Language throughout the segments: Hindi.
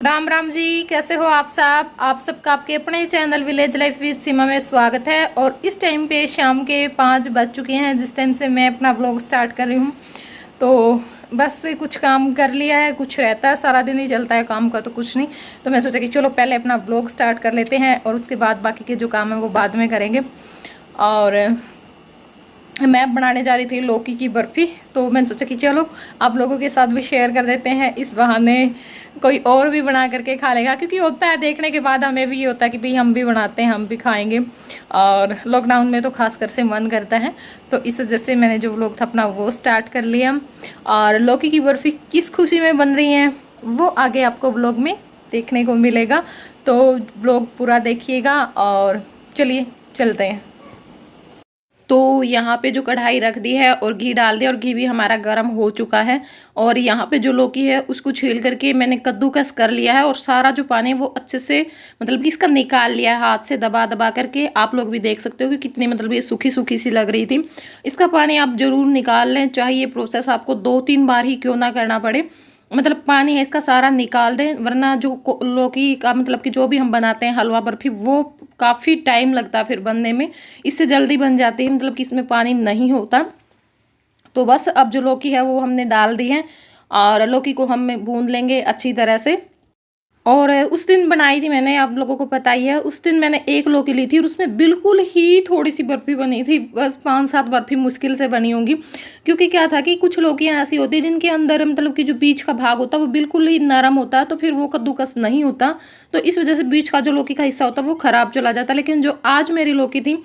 राम राम जी, कैसे हो आप सब। आप सबका आपके अपने चैनल विलेज लाइफ विद सीमा में स्वागत है। और इस टाइम पे शाम के 5 बज चुके हैं जिस टाइम से मैं अपना ब्लॉग स्टार्ट कर रही हूँ। तो बस कुछ काम कर लिया है, कुछ रहता है, सारा दिन ही चलता है काम का तो कुछ नहीं। तो मैं सोचा कि चलो पहले अपना ब्लॉग स्टार्ट कर लेते हैं और उसके बाद बाकी के जो काम है वो बाद में करेंगे। और मैं बनाने जा रही थी लौकी की बर्फ़ी, तो मैंने सोचा कि चलो आप लोगों के साथ भी शेयर कर देते हैं, इस बहाने कोई और भी बना करके खा लेगा। क्योंकि होता है देखने के बाद हमें भी ये होता है कि भाई हम भी बनाते हैं, हम भी खाएंगे। और लॉकडाउन में तो खासकर से मन करता है, तो इस वजह से मैंने जो व्लॉग था अपना वो स्टार्ट कर लिया। और लौकी की बर्फ़ी किस खुशी में बन रही है वो आगे आपको व्लॉग में देखने को मिलेगा, तो व्लॉग पूरा देखिएगा। और चलिए चलते हैं। तो यहाँ पे जो कढ़ाई रख दी है और घी डाल दिया, और घी भी हमारा गर्म हो चुका है। और यहाँ पे जो लौकी है उसको छील करके मैंने कद्दूकस कर लिया है, और सारा जो पानी वो अच्छे से मतलब कि इसका निकाल लिया है, हाथ से दबा दबा करके। आप लोग भी देख सकते हो कि कितनी मतलब ये सूखी सूखी सी लग रही थी। इसका पानी आप ज़रूर निकाल लें, चाहे ये प्रोसेस आपको 2-3 बार ही क्यों ना करना पड़े। मतलब पानी है इसका सारा निकाल दें, वरना जो लौकी का मतलब कि जो भी हम बनाते हैं हलवा बर्फ़ी, वो काफ़ी टाइम लगता है फिर बनने में। इससे जल्दी बन जाती है, मतलब कि इसमें पानी नहीं होता। तो बस अब जो लौकी है वो हमने डाल दी है, और लौकी को हम भून लेंगे अच्छी तरह से। और उस दिन बनाई थी मैंने, आप लोगों को पता ही है, उस दिन मैंने एक लौकी ली थी और उसमें बिल्कुल ही थोड़ी सी बर्फ़ी बनी थी, बस 5-7 बर्फ़ी मुश्किल से बनी होंगी। क्योंकि क्या था कि कुछ लौकियाँ ऐसी होती हैं जिनके अंदर मतलब कि जो बीच का भाग होता है वो बिल्कुल ही नरम होता है, तो फिर वो कद्दूकस नहीं होता। तो इस वजह से बीच का जो लौकी का हिस्सा होता है वो ख़राब चला जाता। लेकिन जो आज मेरी लौकी थी,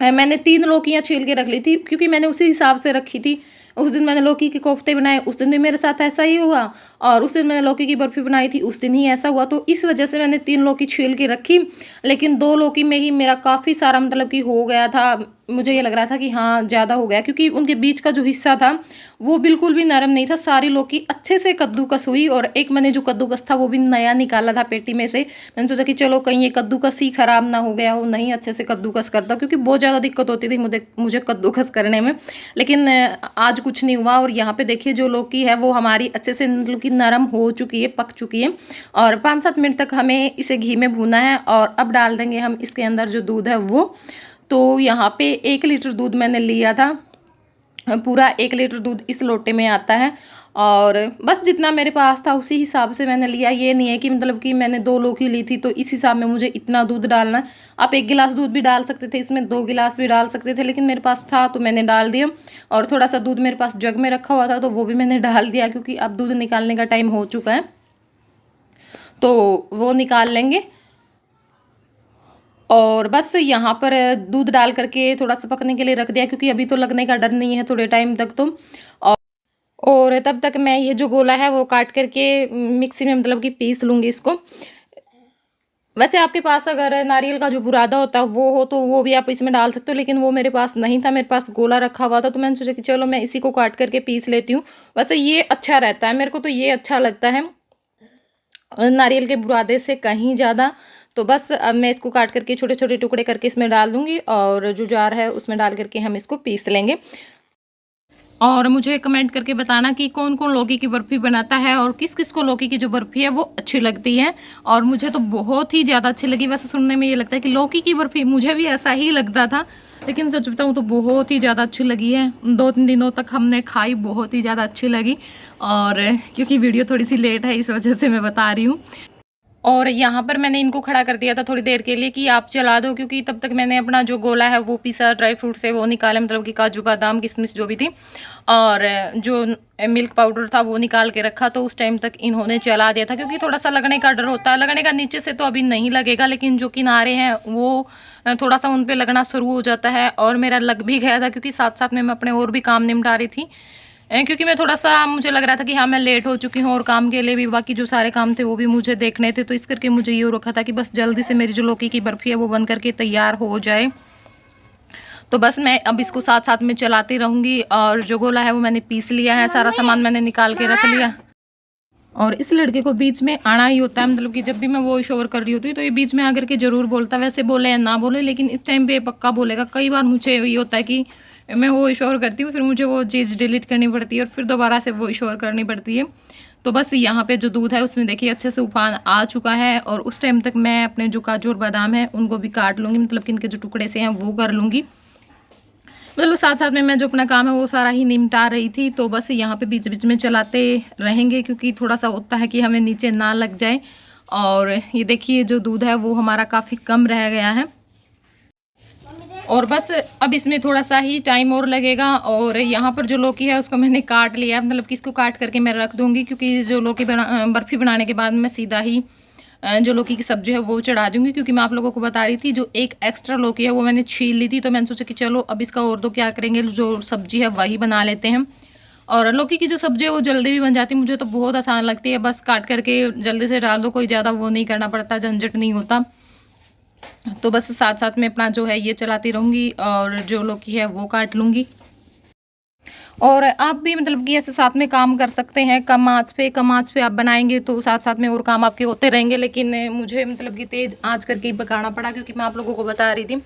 मैंने 3 लौकियाँ छील के रख ली थी, क्योंकि मैंने उसी हिसाब से रखी थी। उस दिन मैंने लौकी के कोफ्ते बनाए, उस दिन भी मेरे साथ ऐसा ही हुआ। और उस दिन मैंने लौकी की बर्फ़ी बनाई थी, उस दिन ही ऐसा हुआ। तो इस वजह से मैंने 3 लौकी छील के रखी। लेकिन 2 लौकी में ही मेरा काफ़ी सारा मतलब कि हो गया था। मुझे ये लग रहा था कि हाँ ज़्यादा हो गया, क्योंकि उनके बीच का जो हिस्सा था वो बिल्कुल भी नरम नहीं था। सारी लौकी अच्छे से कद्दूकस हुई, और एक मैंने जो कद्दूकस था वो भी नया निकाला था पेटी में से। मैंने सोचा कि चलो कहीं ये कद्दूकस ही ख़राब ना हो गया हो, नहीं अच्छे से कद्दूकस करता, क्योंकि बहुत ज़्यादा दिक्कत होती थी मुझे कद्दूकस करने में। लेकिन आज कुछ नहीं हुआ। और यहाँ पे देखिए जो लौकी है वो हमारी अच्छे से मतलब कि नरम हो चुकी है, पक चुकी है। और 5-7 मिनट तक हमें इसे घी में भूना है। और अब डाल देंगे हम इसके अंदर जो दूध है वो। तो यहाँ पे 1 लीटर दूध मैंने लिया था, पूरा 1 लीटर दूध इस लोटे में आता है। और बस जितना मेरे पास था उसी हिसाब से मैंने लिया। ये नहीं है कि मतलब कि मैंने 2 लौकी ली थी तो इस हिसाब में मुझे इतना दूध डालना है। आप 1 गिलास दूध भी डाल सकते थे इसमें, 2 गिलास भी डाल सकते थे, लेकिन मेरे पास था तो मैंने डाल दिया। और थोड़ा सा दूध मेरे पास जग में रखा हुआ था तो वो भी मैंने डाल दिया, क्योंकि अब दूध निकालने का टाइम हो चुका है, तो वो निकाल लेंगे। और बस यहाँ पर दूध डाल करके थोड़ा सा पकने के लिए रख दिया, क्योंकि अभी तो लगने का डर नहीं है थोड़े टाइम तक तो। और तब तक मैं ये जो गोला है वो काट करके मिक्सी में मतलब कि पीस लूँगी इसको। वैसे आपके पास अगर नारियल का जो बुरादा होता है वो हो तो वो भी आप इसमें डाल सकते हो, लेकिन वो मेरे पास नहीं था, मेरे पास गोला रखा हुआ था। तो मैंने सोचा कि चलो मैं इसी को काट करके पीस लेती हूँ। वैसे ये अच्छा रहता है, मेरे को तो ये अच्छा लगता है नारियल के बुरादे से कहीं ज़्यादा। तो बस अब मैं इसको काट करके छोटे छोटे टुकड़े करके इसमें डाल दूँगी, और जो जार है उसमें डाल करके हम इसको पीस लेंगे। और मुझे कमेंट करके बताना कि कौन कौन लौकी की बर्फ़ी बनाता है, और किस किस को लौकी की जो बर्फ़ी है वो अच्छी लगती है। और मुझे तो बहुत ही ज़्यादा अच्छी लगी। वैसे सुनने में ये लगता है कि लौकी की बर्फ़ी, मुझे भी ऐसा ही लगता था, लेकिन सच बताऊँ तो बहुत ही ज़्यादा अच्छी लगी है। 2-3 दिनों तक हमने खाई, बहुत ही ज़्यादा अच्छी लगी। और क्योंकि वीडियो थोड़ी सी लेट है इस वजह से मैं बता रही हूँ। और यहाँ पर मैंने इनको खड़ा कर दिया था थोड़ी देर के लिए कि आप चला दो, क्योंकि तब तक मैंने अपना जो गोला है वो पीसा, ड्राई फ्रूट से वो निकाले, मतलब कि काजू बादाम किशमिश जो भी थी, और जो मिल्क पाउडर था वो निकाल के रखा। तो उस टाइम तक इन्होंने चला दिया था, क्योंकि थोड़ा सा लगने का डर होता है। लगने का नीचे से तो अभी नहीं लगेगा, लेकिन जो किनारे हैं वो थोड़ा सा उन पर लगना शुरू हो जाता है। और मेरा लग भी गया था, क्योंकि साथ साथ में मैं अपने और भी काम निपटा रही थी, क्योंकि मैं थोड़ा सा मुझे लग रहा था कि हाँ मैं लेट हो चुकी हूँ, और काम के लिए भी बाकी जो सारे काम थे वो भी मुझे देखने थे। तो इस करके मुझे ये रखा था कि बस जल्दी से मेरी जो लौकी की बर्फ़ी है वो बन करके तैयार हो जाए। तो बस मैं अब इसको साथ साथ में चलाती रहूँगी। और जो गोला है वो मैंने पीस लिया है, सारा सामान मैंने निकाल के रख लिया। और इस लड़के को बीच में आना ही होता है, मतलब कि जब भी मैं वॉइस ओवर कर रही होती हूँ तो ये बीच में आकर के ज़रूर बोलता है। वैसे बोले या ना बोले, लेकिन इस टाइम पे पक्का बोलेगा। कई बार मुझे ये होता है कि मैं वॉइस ओवर करती हूँ, फिर मुझे वो चीज़ डिलीट करनी पड़ती है और फिर दोबारा से वॉइस ओवर करनी पड़ती है। तो बस यहाँ पे जो दूध है उसमें देखिए अच्छे से उफान आ चुका है, और उस टाइम तक मैं अपने जो काजू और बादाम है उनको भी काट लूँगी, मतलब कि इनके जो टुकड़े से हैं वो कर लूँगी। मतलब साथ साथ में मैं जो अपना काम है वो सारा ही निपटा रही थी। तो बस यहाँ पे बीच बीच में चलाते रहेंगे, क्योंकि थोड़ा सा होता है कि हमें नीचे ना लग जाए। और ये देखिए जो दूध है वो हमारा काफ़ी कम रह गया है, और बस अब इसमें थोड़ा सा ही टाइम और लगेगा। और यहाँ पर जो लौकी है उसको मैंने काट लिया, मतलब कि इसको काट करके मैं रख दूँगी, क्योंकि जो लौकी बर्फ़ी बनाने के बाद मैं सीधा ही जो लौकी की सब्ज़ी है वो चढ़ा दूँगी। क्योंकि मैं आप लोगों को बता रही थी जो एक एक्स्ट्रा लौकी है वो मैंने छील ली थी, तो मैंने सोचा कि चलो अब इसका और तो क्या करेंगे, जो सब्ज़ी है वही बना लेते हैं। और लौकी की जो सब्ज़ी है वो जल्दी भी बन जाती है, मुझे तो बहुत आसान लगती है, बस काट करके जल्दी से डाल दो, कोई ज़्यादा वो नहीं करना पड़ता, झंझट नहीं होता। तो बस साथ साथ में अपना जो है ये चलाती रहूँगी, और जो लौकी है वो काट लूँगी। और आप भी मतलब कि ऐसे साथ में काम कर सकते हैं, कम आँच पे आप बनाएंगे तो साथ साथ में और काम आपके होते रहेंगे। लेकिन मुझे मतलब कि तेज़ आँच करके ही पकाना पड़ा, क्योंकि मैं आप लोगों को बता रही थी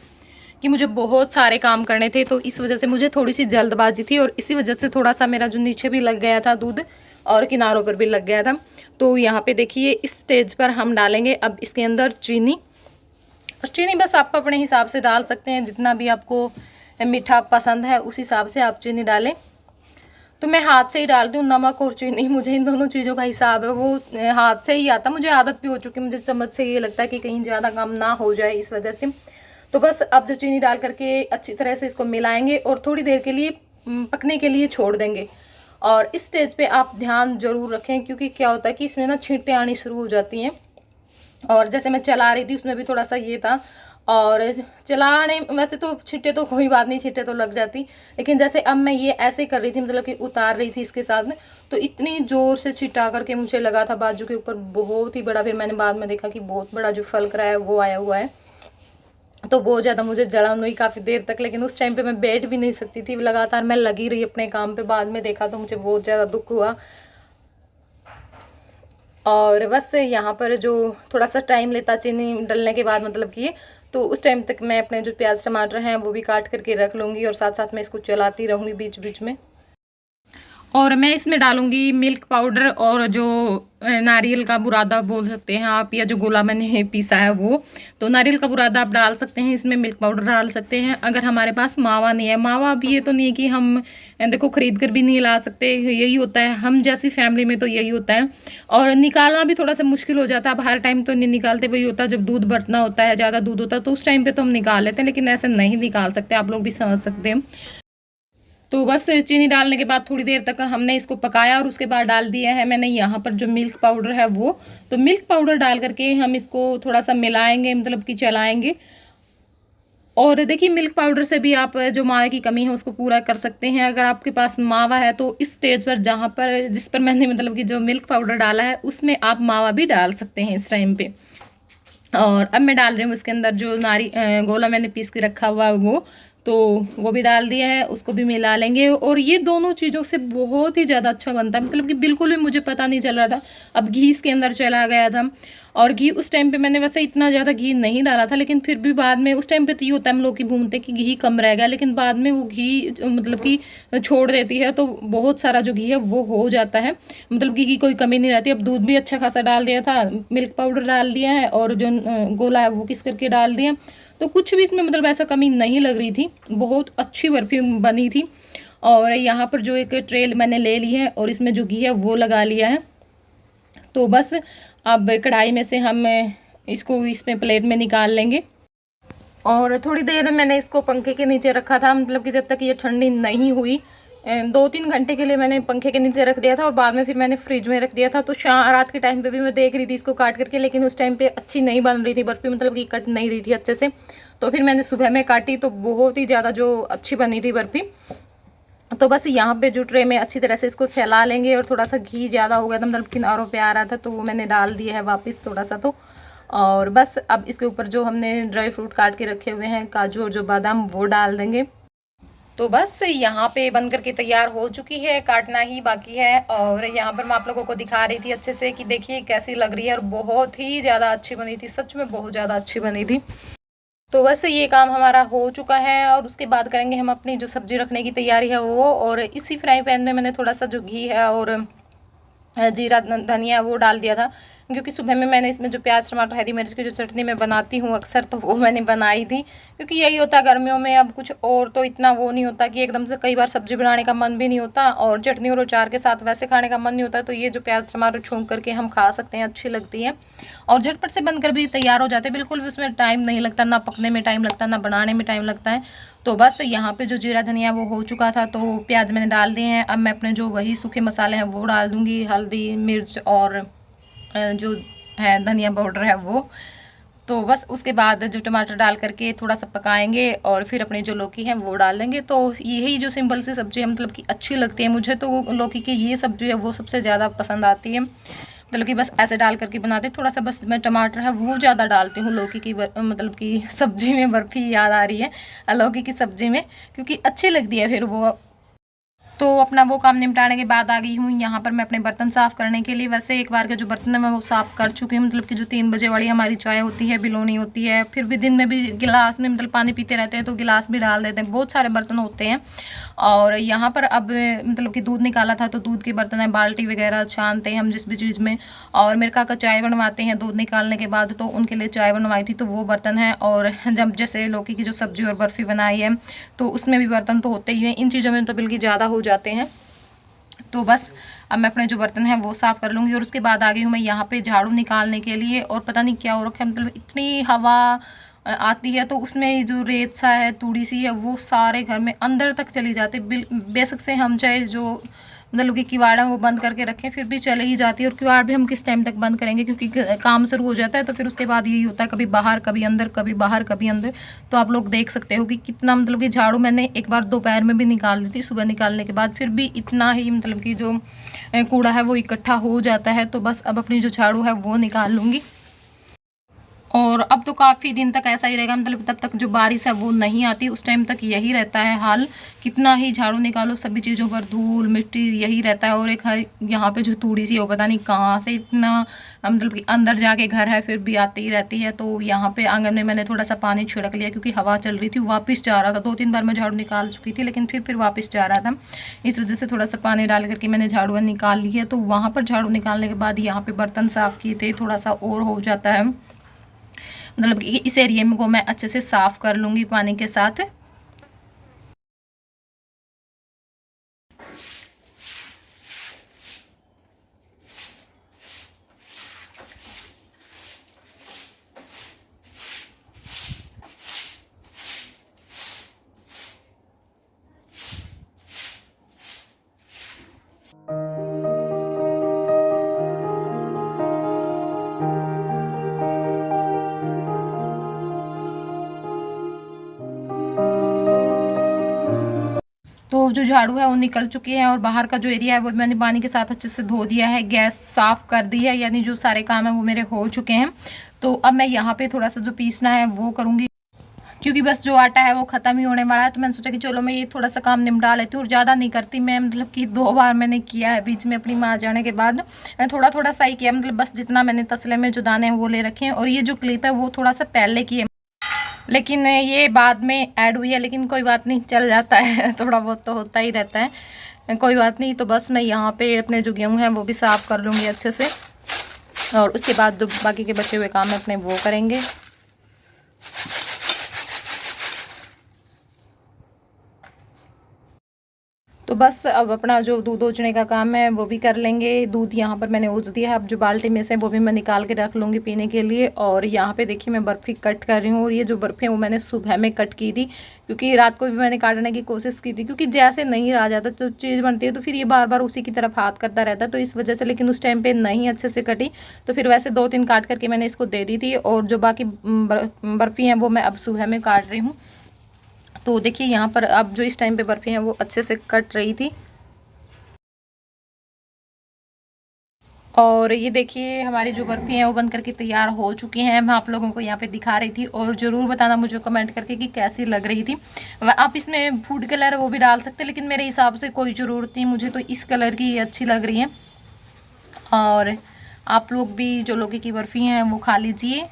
कि मुझे बहुत सारे काम करने थे, तो इस वजह से मुझे थोड़ी सी जल्दबाजी थी, और इसी वजह से थोड़ा सा मेरा जो नीचे भी लग गया था दूध, और किनारों पर भी लग गया था। तो यहाँ पे देखिए इस स्टेज पर हम डालेंगे अब इसके अंदर चीनी। और चीनी बस आप अपने हिसाब से डाल सकते हैं, जितना भी आपको मीठा पसंद है उस हिसाब से आप चीनी डालें। तो मैं हाथ से ही डालती हूँ, नमक और चीनी, मुझे इन दोनों चीज़ों का हिसाब है वो हाथ से ही आता, मुझे आदत भी हो चुकी है, मुझे चम्मच से ये लगता है कि कहीं ज़्यादा कम ना हो जाए इस वजह से। तो बस अब जो चीनी डाल करके अच्छी तरह से इसको मिलाएंगे और थोड़ी देर के लिए पकने के लिए छोड़ देंगे। और इस स्टेज पे आप ध्यान ज़रूर रखें, क्योंकि क्या होता है कि इसमें ना छींटें आनी शुरू हो जाती हैं, और जैसे मैं चला रही थी उसमें भी थोड़ा सा ये था। और चलाने वैसे तो छींटे तो कोई बात नहीं, छींटे तो लग जाती, लेकिन जैसे अब मैं ये ऐसे कर रही थी, मतलब कि उतार रही थी इसके साथ में, तो इतनी ज़ोर से छिटा करके मुझे लगा था बाजू के ऊपर बहुत ही बड़ा। फिर मैंने बाद में देखा कि बहुत बड़ा जो फलक रहा है वो आया हुआ है, तो बहुत ज़्यादा मुझे जलन हुई काफ़ी देर तक। लेकिन उस टाइम पे मैं बैठ भी नहीं सकती थी, लगातार मैं लगी रही अपने काम पे। बाद में देखा तो मुझे बहुत ज़्यादा दुख हुआ। और बस यहाँ पर जो थोड़ा सा टाइम लेता चीनी डलने के बाद, मतलब कि तो उस टाइम तक मैं अपने जो प्याज टमाटर हैं वो भी काट करके रख लूँगी, और साथ साथ में इसको चलाती रहूँगी बीच बीच में। और मैं इसमें डालूँगी मिल्क पाउडर, और जो नारियल का बुरादा बोल सकते हैं आप, या जो गोला मैंने पीसा है वो। तो नारियल का बुरादा आप डाल सकते हैं, इसमें मिल्क पाउडर डाल सकते हैं। अगर हमारे पास मावा नहीं है, मावा अभी ये तो नहीं है कि हम देखो ख़रीद कर भी नहीं ला सकते, यही होता है हम जैसी फैमिली में, तो यही होता है। और निकालना भी थोड़ा सा मुश्किल हो जाता है, अब हर टाइम तो नहीं निकालते, वही होता है जब दूध बरतना होता है, ज़्यादा दूध होता है तो उस टाइम पर तो हम निकाल लेते हैं, लेकिन ऐसे नहीं निकाल सकते, आप लोग भी समझ सकते हैं। तो बस चीनी डालने के बाद थोड़ी देर तक हमने इसको पकाया, और उसके बाद डाल दिया है मैंने यहाँ पर जो मिल्क पाउडर है वो। तो मिल्क पाउडर डाल करके हम इसको थोड़ा सा मिलाएंगे, मतलब कि चलाएंगे। और देखिए मिल्क पाउडर से भी आप जो मावे की कमी है उसको पूरा कर सकते हैं। अगर आपके पास मावा है तो इस स्टेज पर जहाँ पर जिस पर मैंने मतलब कि जो मिल्क पाउडर डाला है उसमें आप मावा भी डाल सकते हैं इस टाइम पे। और अब मैं डाल रही हूँ इसके अंदर जो गोला मैंने पीस के रखा हुआ है वो भी डाल दिया है, उसको भी मिला लेंगे। और ये दोनों चीज़ों से बहुत ही ज़्यादा अच्छा बनता है, मतलब कि बिल्कुल भी मुझे पता नहीं चल रहा था। अब घी इसके अंदर चला गया था, और घी उस टाइम पे मैंने वैसे इतना ज़्यादा घी नहीं डाला था, लेकिन फिर भी बाद में उस टाइम पे तो ये होता है हम लोग की भूनते कि घी कम रह गया, लेकिन बाद में वो घी मतलब कि छोड़ देती है, तो बहुत सारा जो घी है वो हो जाता है, मतलब घी की कोई कमी नहीं रहती। अब दूध भी अच्छा खासा डाल दिया था, मिल्क पाउडर डाल दिया है, और जो गोला है वो किस करके डाल दिया, तो कुछ भी इसमें मतलब ऐसा कमी नहीं लग रही थी, बहुत अच्छी बर्फ़ी बनी थी। और यहाँ पर जो एक ट्रे मैंने ले ली है और इसमें जो घी है वो लगा लिया है। तो बस अब कढ़ाई में से हम इसको इसमें प्लेट में निकाल लेंगे। और थोड़ी देर मैंने इसको पंखे के नीचे रखा था, मतलब कि जब तक ये ठंडी नहीं हुई, 2-3 घंटे के लिए मैंने पंखे के नीचे रख दिया था, और बाद में फिर मैंने फ्रिज में रख दिया था। तो रात के टाइम पे भी मैं देख रही थी इसको काट करके, लेकिन उस टाइम पे अच्छी नहीं बन रही थी बर्फ़ी, मतलब कि कट नहीं रही थी अच्छे से। तो फिर मैंने सुबह में काटी तो बहुत ही ज़्यादा जो अच्छी बनी थी बर्फ़ी। तो बस यहाँ पे जो ट्रे में अच्छी तरह से इसको फैला लेंगे। और थोड़ा सा घी ज़्यादा हो गया था, मतलब किनारों पे आ रहा था, तो वो मैंने डाल दिया है वापस थोड़ा सा। तो और बस अब इसके ऊपर जो हमने ड्राई फ्रूट काट के रखे हुए हैं, काजू और जो बादाम, वो डाल देंगे। तो बस यहाँ पे बन करके तैयार हो चुकी है, काटना ही बाकी है। और यहाँ पर मैं आप लोगों को दिखा रही थी अच्छे से कि देखिए कैसी लग रही है, और बहुत ही ज़्यादा अच्छी बनी थी, सच में बहुत ज़्यादा अच्छी बनी थी। तो बस ये काम हमारा हो चुका है, और उसके बाद करेंगे हम अपनी जो सब्ज़ी रखने की तैयारी है वो। और इसी फ्राई पैन में मैंने थोड़ा सा जो घी है और जीरा धनिया वो डाल दिया था, क्योंकि सुबह में मैंने इसमें जो प्याज टमाटर हरी मिर्च की जो चटनी मैं बनाती हूँ अक्सर, तो वो मैंने बनाई थी। क्योंकि यही होता है गर्मियों में, अब कुछ और तो इतना वो नहीं होता कि एकदम से कई बार सब्जी बनाने का मन भी नहीं होता, और चटनी और अचार के साथ वैसे खाने का मन नहीं होता, तो ये जो प्याज टमाटर छौंक करके हम खा सकते हैं, अच्छी लगती है और झटपट से बनकर भी तैयार हो जाते हैं। बिल्कुल भी उसमें टाइम नहीं लगता, ना पकने में टाइम लगता, ना बनाने में टाइम लगता है। तो बस यहाँ पे जो जीरा धनिया वो हो चुका था, तो प्याज मैंने डाल दिए हैं। अब मैं अपने जो वही सूखे मसाले हैं वो डाल दूँगी, हल्दी मिर्च और जो है धनिया पाउडर है वो। तो बस उसके बाद जो टमाटर डाल करके थोड़ा सा पकाएंगे और फिर अपनी जो लौकी है वो डाल देंगे। तो यही जो सिंपल सी सब्ज़ी है, मतलब कि अच्छी लगती है मुझे, तो लौकी की ये सब्ज़ी है वो सबसे ज़्यादा पसंद आती है। मतलब कि बस ऐसे डाल करके बनाते, थोड़ा सा बस मैं टमाटर है वो ज़्यादा डालती हूँ लौकी की, मतलब कि सब्ज़ी में बर्फ़ी याद आ रही है लौकी की सब्ज़ी में, क्योंकि अच्छी लगती है फिर वो। तो अपना वो काम निपटाने के बाद आ गई हूँ यहाँ पर मैं अपने बर्तन साफ़ करने के लिए। वैसे एक बार के जो बर्तन है मैं वो साफ़ कर चुकी हूँ, मतलब कि जो 3 बजे वाली हमारी चाय होती है बिलोनी होती है, फिर भी दिन में भी गिलास में मतलब पानी पीते रहते हैं तो गिलास भी डाल देते हैं, बहुत सारे बर्तन होते हैं। और यहाँ पर अब मतलब कि दूध निकाला था, तो दूध के बर्तन है, बाल्टी वगैरह छानते हैं हम जिस भी चीज़ में। और मेरे काका चाय बनवाते हैं दूध निकालने के बाद, तो उनके लिए चाय बनवाई थी, तो वो बर्तन है। और जब जैसे लौकी की जो सब्ज़ी और बर्फ़ी बनाई है, तो उसमें भी बर्तन तो होते ही हैं, इन चीज़ों में तो बल्कि ज़्यादा हो जाते हैं। तो बस अब मैं अपने जो बर्तन हैं वो साफ़ कर लूँगी। और उसके बाद आ गई हूँ मैं यहाँ पे झाड़ू निकालने के लिए, और पता नहीं क्या हो रखा है, मतलब इतनी हवा आती है तो उसमें जो रेत सा है, तूड़ी सी है, वो सारे घर में अंदर तक चली जाती है। बेशक से हम चाहे जो मतलब कि किवाड़ है वो बंद करके रखें, फिर भी चले ही जाती है। और किवाड़ भी हम किस टाइम तक बंद करेंगे, क्योंकि काम शुरू हो जाता है, तो फिर उसके बाद यही होता है, कभी बाहर कभी अंदर, कभी बाहर कभी अंदर। तो आप लोग देख सकते हो कि कितना, मतलब कि झाड़ू मैंने एक बार दोपहर में भी निकाल दी थी, सुबह निकालने के बाद फिर भी इतना ही मतलब कि जो कूड़ा है वो इकट्ठा हो जाता है। तो बस अब अपनी जो झाड़ू है वो निकाल लूँगी। और अब तो काफ़ी दिन तक ऐसा ही रहेगा, मतलब तब तक जो बारिश है वो नहीं आती उस टाइम तक यही रहता है हाल। कितना ही झाड़ू निकालो सभी चीज़ों पर धूल मिट्टी यही रहता है। और एक है यहाँ पे जो थोड़ी सी वो पता नहीं कहाँ से इतना मतलब कि अंदर जाके घर है फिर भी आती ही रहती है। तो यहाँ पे आंगन में मैंने थोड़ा सा पानी छिड़क लिया, क्योंकि हवा चल रही थी, वापस जा रहा था। 2-3 बार मैं झाड़ू निकाल चुकी थी, लेकिन फिर वापस जा रहा था, इस वजह से थोड़ा सा पानी डाल करके मैंने झाड़ू निकाल ली है। तो वहाँ पर झाड़ू निकालने के बाद यहाँ पर बर्तन साफ़ किए थे, थोड़ा सा और हो जाता है, मतलब कि इस एरिया में को मैं अच्छे से साफ़ कर लूँगी पानी के साथ। तो जो झाड़ू है वो निकल चुकी है, और बाहर का जो एरिया है वो मैंने पानी के साथ अच्छे से धो दिया है, गैस साफ़ कर दी है, यानी जो सारे काम हैं वो मेरे हो चुके हैं। तो अब मैं यहाँ पे थोड़ा सा जो पीसना है वो करूँगी, क्योंकि बस जो आटा है वो ख़त्म ही होने वाला है। तो मैंने सोचा कि चलो मैं ये थोड़ा सा काम निपटा लेती हूँ, और ज़्यादा नहीं करती मैं, मतलब कि 2 बार मैंने किया है बीच में अपनी माँ जाने के बाद, मैं थोड़ा थोड़ा सा ही किया, मतलब बस जितना मैंने तसले में जो दाने हैं वो ले रखे हैं। और ये जो क्लिप है वो थोड़ा सा पहले की है, लेकिन ये बाद में ऐड हुई है, लेकिन कोई बात नहीं, चल जाता है थोड़ा बहुत तो होता ही रहता है, कोई बात नहीं। तो बस मैं यहाँ पे अपने जो गेहूँ हैं वो भी साफ़ कर लूँगी अच्छे से, और उसके बाद जो बाकी के बचे हुए काम है अपने वो करेंगे। तो बस अब अपना जो दूध ओजने का काम है वो भी कर लेंगे। दूध यहाँ पर मैंने ओज दिया है, अब जो बाल्टी में से वो भी मैं निकाल के रख लूँगी पीने के लिए। और यहाँ पे देखिए मैं बर्फ़ी कट कर रही हूँ, और ये जो बर्फ़ी है वो मैंने सुबह में कट की थी, क्योंकि रात को भी मैंने काटने की कोशिश की थी, क्योंकि जैसे नहीं रहा जाता जो चीज़ बनती है तो फिर ये बार बार उसी की तरफ हाथ करता रहता है, तो इस वजह से। लेकिन उस टाइम पर नहीं अच्छे से कटी, तो फिर वैसे 2-3 काट करके मैंने इसको दे दी थी। और जो बाकी बर्फ़ी हैं वो मैं अब सुबह में काट रही हूँ। तो देखिए यहाँ पर अब जो इस टाइम पे बर्फ़ी हैं वो अच्छे से कट रही थी। और ये देखिए हमारी जो बर्फ़ी हैं वो बन करके तैयार हो चुकी हैं, मैं आप लोगों को यहाँ पे दिखा रही थी। और ज़रूर बताना मुझे कमेंट करके कि कैसी लग रही थी। आप इसमें फूड कलर वो भी डाल सकते हैं, लेकिन मेरे हिसाब से कोई ज़रूरत नहीं, मुझे तो इस कलर की अच्छी लग रही है। और आप लोग भी जो लौकी की बर्फ़ी हैं वो खा लीजिए।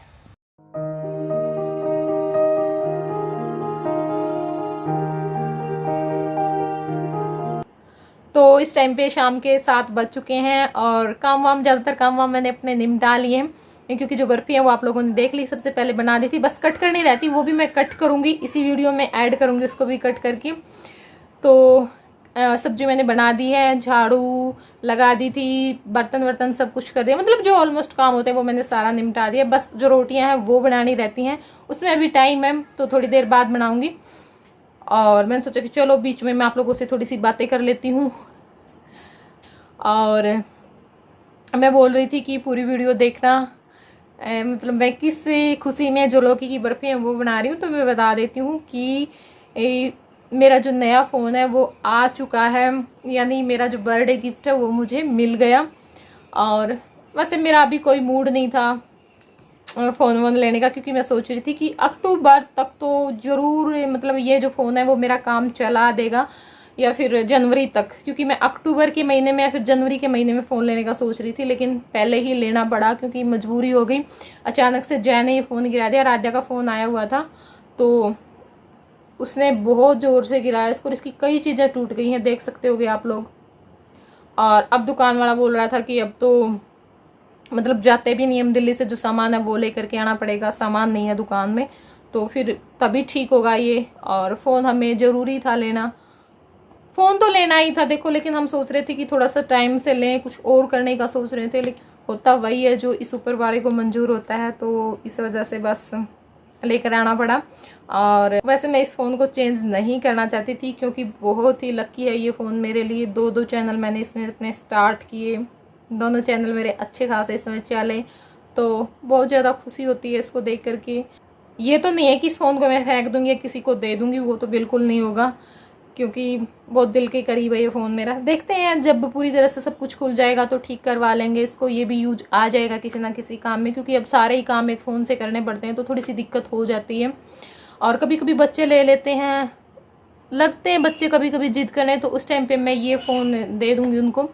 तो तो इस टाइम पे शाम के 7 बज चुके हैं और ज़्यादातर काम वाम मैंने अपने निपटा लिए हैं, क्योंकि जो बर्फ़ी है वो आप लोगों ने देख ली, सबसे पहले बना दी थी। बस कट करनी रहती, वो भी मैं कट करूँगी इसी वीडियो में, ऐड करूँगी उसको भी कट करके। तो सब्जी मैंने बना दी है, झाड़ू लगा दी थी, बर्तन वर्तन सब कुछ कर दिया, मतलब जो ऑलमोस्ट काम होते हैं वो मैंने सारा निपटा दिया। बस जो रोटियां हैं वो बनानी रहती हैं, उसमें अभी टाइम है तो थोड़ी देर बाद बनाऊंगी। और मैंने सोचा कि चलो बीच में मैं आप लोगों से थोड़ी सी बातें कर लेती हूँ। और मैं बोल रही थी कि पूरी वीडियो देखना, मतलब मैं किस खुशी में जो लौकी की बर्फ़ी है वो बना रही हूँ। तो मैं बता देती हूँ कि मेरा जो नया फ़ोन है वो आ चुका है, यानी मेरा जो बर्थडे गिफ्ट है वो मुझे मिल गया। और वैसे मेरा अभी कोई मूड नहीं था फ़ोन वोन लेने का, क्योंकि मैं सोच रही थी कि अक्टूबर तक तो ज़रूर, मतलब ये जो फ़ोन है वो मेरा काम चला देगा, या फिर जनवरी तक, क्योंकि मैं अक्टूबर के महीने में या फिर जनवरी के महीने में फ़ोन लेने का सोच रही थी, लेकिन पहले ही लेना पड़ा क्योंकि मजबूरी हो गई। अचानक से जय ने ये फ़ोन गिरा दिया। राध्या का फ़ोन आया हुआ था तो उसने बहुत ज़ोर से गिराया इसको, इसकी कई चीज़ें टूट गई हैं, देख सकते होगे आप लोग। और अब दुकान वाला बोल रहा था कि अब तो मतलब जाते भी नहीं हम, दिल्ली से जो सामान है वो लेकर के आना पड़ेगा, सामान नहीं है दुकान में, तो फिर तभी ठीक होगा ये। और फ़ोन हमें ज़रूरी था लेना, फ़ोन तो लेना ही था देखो, लेकिन हम सोच रहे थे कि थोड़ा सा टाइम से लें, कुछ और करने का सोच रहे थे, लेकिन होता वही है जो इस ऊपर वाले को मंजूर होता है, तो इस वजह से बस लेकर आना पड़ा। और वैसे मैं इस फ़ोन को चेंज नहीं करना चाहती थी, क्योंकि बहुत ही लकी है ये फ़ोन मेरे लिए। 2 चैनल मैंने इसमें अपने स्टार्ट किए, दोनों चैनल मेरे अच्छे खासे इसमें चले, तो बहुत ज़्यादा खुशी होती है इसको देख करके। ये तो नहीं है कि इस फ़ोन को मैं फेंक दूँगी या किसी को दे दूँगी, वो तो बिल्कुल नहीं होगा, क्योंकि बहुत दिल के करीब है ये फ़ोन मेरा। देखते हैं जब पूरी तरह से सब कुछ खुल जाएगा तो ठीक करवा लेंगे इसको, ये भी यूज आ जाएगा किसी ना किसी काम में, क्योंकि अब सारे ही काम एक फ़ोन से करने पड़ते हैं तो थोड़ी सी दिक्कत हो जाती है। और कभी कभी बच्चे ले लेते हैं, लगते हैं बच्चे कभी कभी जिद करें, तो उस टाइम पे मैं ये फ़ोन दे दूँगी उनको।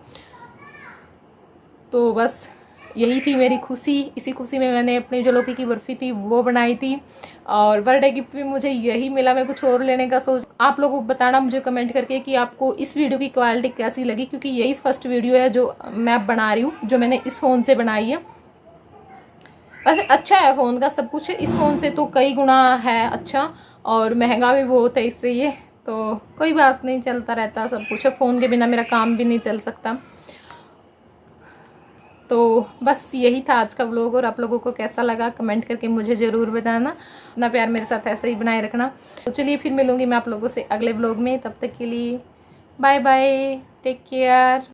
तो बस यही थी मेरी खुशी, इसी खुशी में मैंने अपनी जो लौकी की बर्फ़ी थी वो बनाई थी, और बर्थडे गिफ्ट भी मुझे यही मिला। मैं कुछ और लेने का सोच, आप लोगों को बताना मुझे कमेंट करके कि आपको इस वीडियो की क्वालिटी कैसी लगी, क्योंकि यही फर्स्ट वीडियो है जो मैं अब बना रही हूँ, जो मैंने इस फ़ोन से बनाई है। वैसे अच्छा है फ़ोन का सब कुछ, इस फ़ोन से तो कई गुना है अच्छा, और महंगा भी बहुत है इससे ये, तो कोई बात नहीं, चलता रहता सब कुछ। फ़ोन के बिना मेरा काम भी नहीं चल सकता। तो बस यही था आज का व्लॉग, और आप लोगों को कैसा लगा कमेंट करके मुझे ज़रूर बताना। अपना प्यार मेरे साथ ऐसे ही बनाए रखना। तो चलिए फिर मिलूँगी मैं आप लोगों से अगले व्लॉग में, तब तक के लिए बाय बाय, टेक केयर।